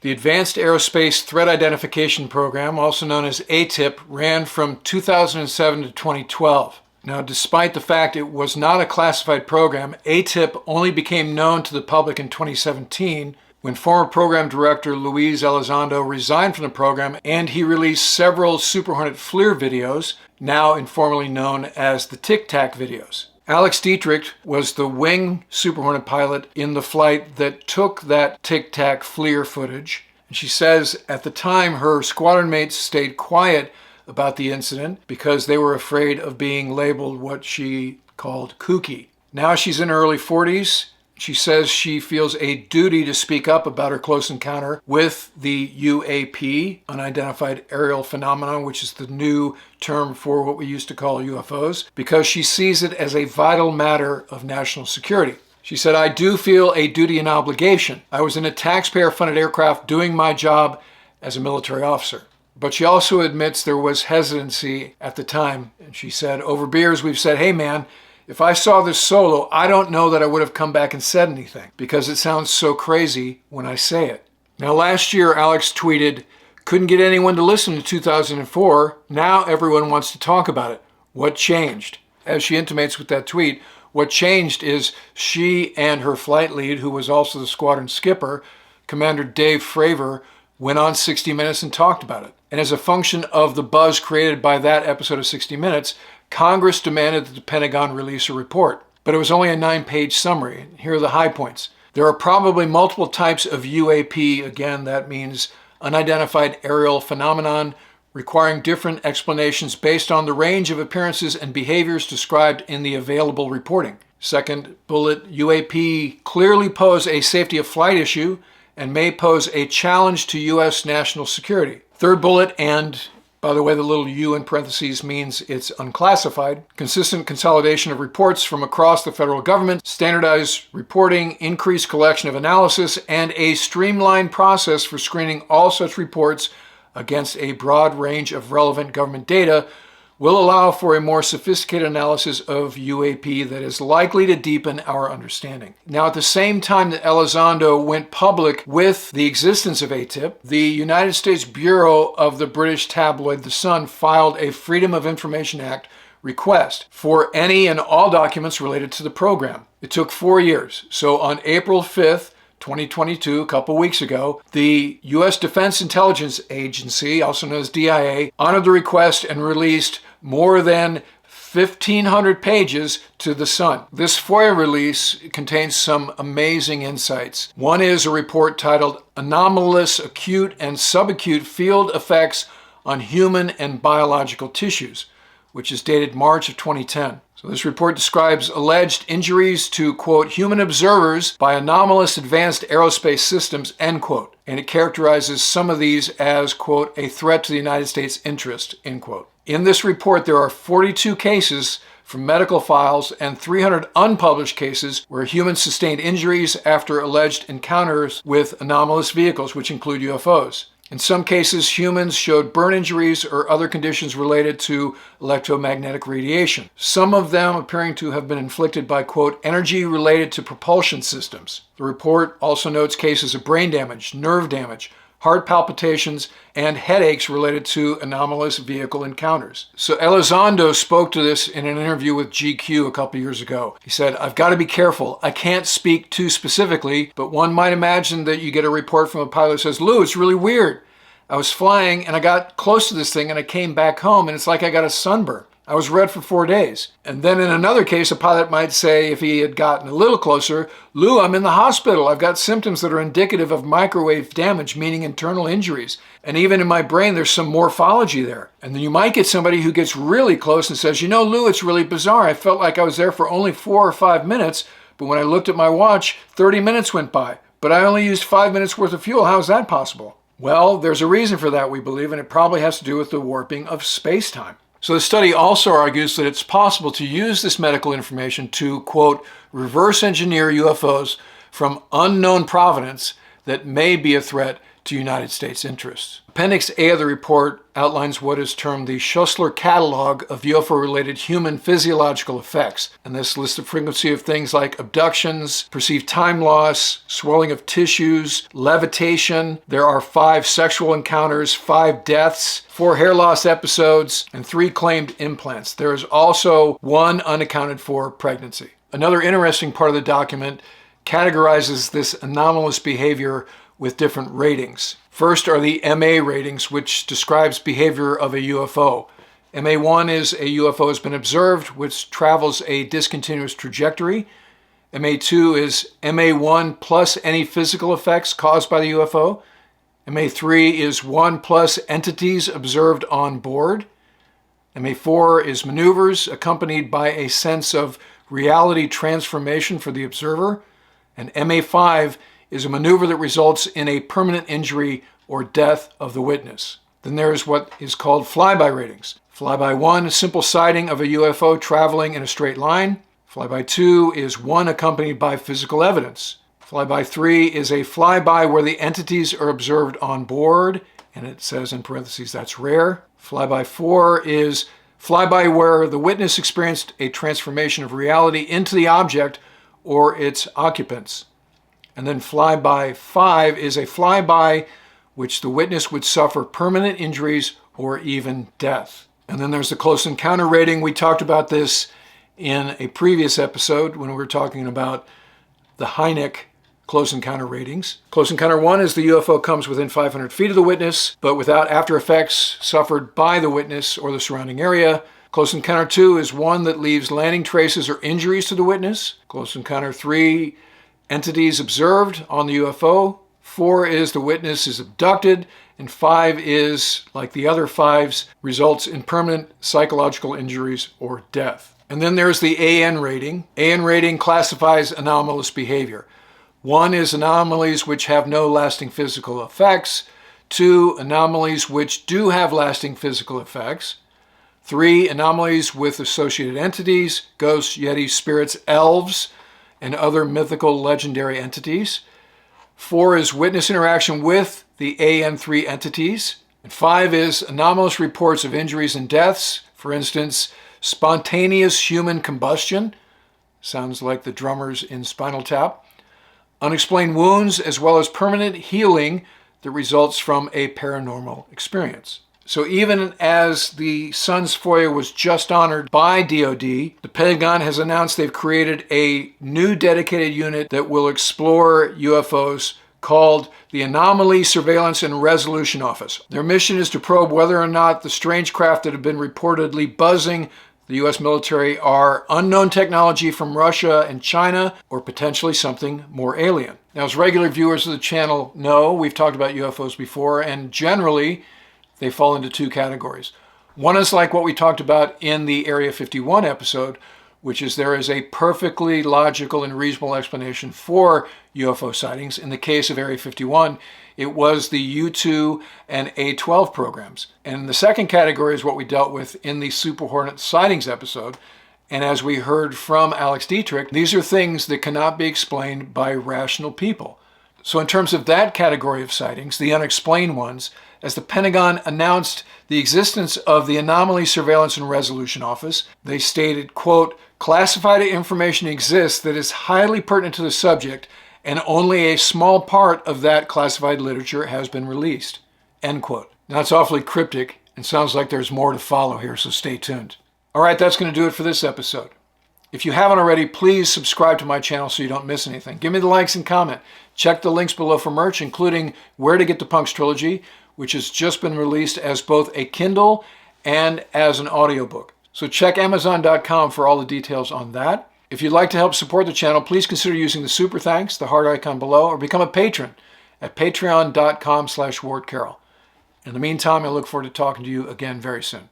The Advanced Aerospace Threat Identification Program, also known as ATIP, ran from 2007 to 2012. Now, despite the fact it was not a classified program, ATIP only became known to the public in 2017 when former program director Luis Elizondo resigned from the program and he released several Super Hornet FLIR videos, now informally known as the Tic Tac videos. Alex Dietrich was the wing Super Hornet pilot in the flight that took that Tic Tac FLIR footage. And she says at the time her squadron mates stayed quiet about the incident because they were afraid of being labeled what she called kooky. Now she's in her early 40s. She says she feels a duty to speak up about her close encounter with the UAP, Unidentified Aerial Phenomenon, which is the new term for what we used to call UFOs, because she sees it as a vital matter of national security. She said, "I do feel a duty and obligation. I was in a taxpayer-funded aircraft doing my job as a military officer." But she also admits there was hesitancy at the time. And she said, "Over beers, we've said, hey man, if I saw this solo, I don't know that I would have come back and said anything because it sounds so crazy when I say it." Now, last year, Alex tweeted, "Couldn't get anyone to listen to 2004. Now everyone wants to talk about it. What changed?" As she intimates with that tweet, what changed is she and her flight lead, who was also the squadron skipper, Commander Dave Fravor, went on 60 Minutes and talked about it. And as a function of the buzz created by that episode of 60 Minutes, Congress demanded that the Pentagon release a report. But it was only a 9-page summary. Here are the high points. There are probably multiple types of UAP. Again, that means unidentified aerial phenomenon, requiring different explanations based on the range of appearances and behaviors described in the available reporting. Second bullet, UAP clearly pose a safety of flight issue and may pose a challenge to U.S. national security. Third bullet, and by the way, the little U in parentheses means it's unclassified. Consistent consolidation of reports from across the federal government, standardized reporting, increased collection of analysis, and a streamlined process for screening all such reports against a broad range of relevant government data will allow for a more sophisticated analysis of UAP that is likely to deepen our understanding. Now, at the same time that Elizondo went public with the existence of ATIP, the United States Bureau of the British tabloid The Sun filed a Freedom of Information Act request for any and all documents related to the program. It took 4 years. So on April 5th, 2022, a couple weeks ago, the U.S. Defense Intelligence Agency, also known as DIA, honored the request and released more than 1,500 pages to The Sun. This FOIA release contains some amazing insights. One is a report titled Anomalous, Acute, and Subacute Field Effects on Human and Biological Tissues, which is dated March of 2010. So this report describes alleged injuries to, quote, human observers by anomalous advanced aerospace systems, end quote. And it characterizes some of these as, quote, a threat to the United States interest, end quote. In this report, there are 42 cases from medical files and 300 unpublished cases where humans sustained injuries after alleged encounters with anomalous vehicles, which include UFOs. In some cases, humans showed burn injuries or other conditions related to electromagnetic radiation, some of them appearing to have been inflicted by, quote, energy related to propulsion systems. The report also notes cases of brain damage, nerve damage, heart palpitations, and headaches related to anomalous vehicle encounters. So Elizondo spoke to this in an interview with GQ a couple years ago. He said, "I've got to be careful. I can't speak too specifically, but one might imagine that you get a report from a pilot that says, Lou, it's really weird. I was flying and I got close to this thing and I came back home and it's like I got a sunburn. I was red for 4 days." And then in another case, a pilot might say, if he had gotten a little closer, "Lou, I'm in the hospital. I've got symptoms that are indicative of microwave damage, meaning internal injuries. And even in my brain, there's some morphology there." And then you might get somebody who gets really close and says, "You know, Lou, it's really bizarre. I felt like I was there for only 4 or 5 minutes, but when I looked at my watch, 30 minutes went by. But I only used 5 minutes worth of fuel. How is that possible?" Well, there's a reason for that, we believe, and it probably has to do with the warping of space-time. So the study also argues that it's possible to use this medical information to, quote, reverse engineer UFOs from unknown provenance that may be a threat to United States interests. Appendix A of the report outlines what is termed the Shustler catalog of UFO-related human physiological effects. And this lists the frequency of things like abductions, perceived time loss, swelling of tissues, levitation. There are 5 sexual encounters, 5 deaths, 4 hair loss episodes, and 3 claimed implants. There is also 1 unaccounted for pregnancy. Another interesting part of the document categorizes this anomalous behavior with different ratings. First are the MA ratings, which describes behavior of a UFO. MA1 is a UFO has been observed, which travels a discontinuous trajectory. MA2 is MA1 plus any physical effects caused by the UFO. MA3 is 1 plus entities observed on board. MA4 is maneuvers accompanied by a sense of reality transformation for the observer. And MA5 is a maneuver that results in a permanent injury or death of the witness. Then there is what is called flyby ratings. Flyby 1, a simple sighting of a UFO traveling in a straight line. Flyby 2 is 1 accompanied by physical evidence. Flyby 3 is a flyby where the entities are observed on board, and it says in parentheses that's rare. Flyby 4 is flyby where the witness experienced a transformation of reality into the object or its occupants. And then flyby 5 is a flyby which the witness would suffer permanent injuries or even death. And then there's the close encounter rating. We talked about this in a previous episode when we were talking about the Hynek close encounter ratings. Close encounter 1 is the UFO comes within 500 feet of the witness, but without after effects suffered by the witness or the surrounding area. Close encounter 2 is 1 that leaves landing traces or injuries to the witness. Close encounter 3, entities observed on the UFO. 4 is the witness is abducted. And 5 is, like the other 5s, results in permanent psychological injuries or death. And then there's the AN rating. AN rating classifies anomalous behavior. 1 is anomalies which have no lasting physical effects. 2, anomalies which do have lasting physical effects. 3, anomalies with associated entities, ghosts, yetis, spirits, elves, and other mythical legendary entities. 4 is witness interaction with the AN3 entities. And 5 is anomalous reports of injuries and deaths. For instance, spontaneous human combustion. Sounds like the drummers in Spinal Tap. Unexplained wounds, as well as permanent healing that results from a paranormal experience. So even as the Sun's FOIA was just honored by DoD, the Pentagon has announced they've created a new dedicated unit that will explore UFOs called the Anomaly Surveillance and Resolution Office. Their mission is to probe whether or not the strange craft that have been reportedly buzzing the U.S. military are unknown technology from Russia and China, or potentially something more alien. Now, as regular viewers of the channel know, we've talked about UFOs before, and generally, they fall into 2 categories. One is like what we talked about in the Area 51 episode, which is there is a perfectly logical and reasonable explanation for UFO sightings. In the case of Area 51, it was the U-2 and A-12 programs. And the second category is what we dealt with in the Super Hornet sightings episode. And as we heard from Alex Dietrich, these are things that cannot be explained by rational people. So in terms of that category of sightings, the unexplained ones, as the Pentagon announced the existence of the Anomaly Surveillance and Resolution Office, they stated, quote, classified information exists that is highly pertinent to the subject, and only a small part of that classified literature has been released, end quote. Now it's awfully cryptic and sounds like there's more to follow here, so stay tuned. All right, that's going to do it for this episode. If you haven't already, please subscribe to my channel so you don't miss anything. Give me the likes and comment. Check the links below for merch, including Where to Get the Punks Trilogy, which has just been released as both a Kindle and as an audiobook. So check Amazon.com for all the details on that. If you'd like to help support the channel, please consider using the super thanks, the heart icon below, or become a patron at patreon.com/WartCarroll. In the meantime, I look forward to talking to you again very soon.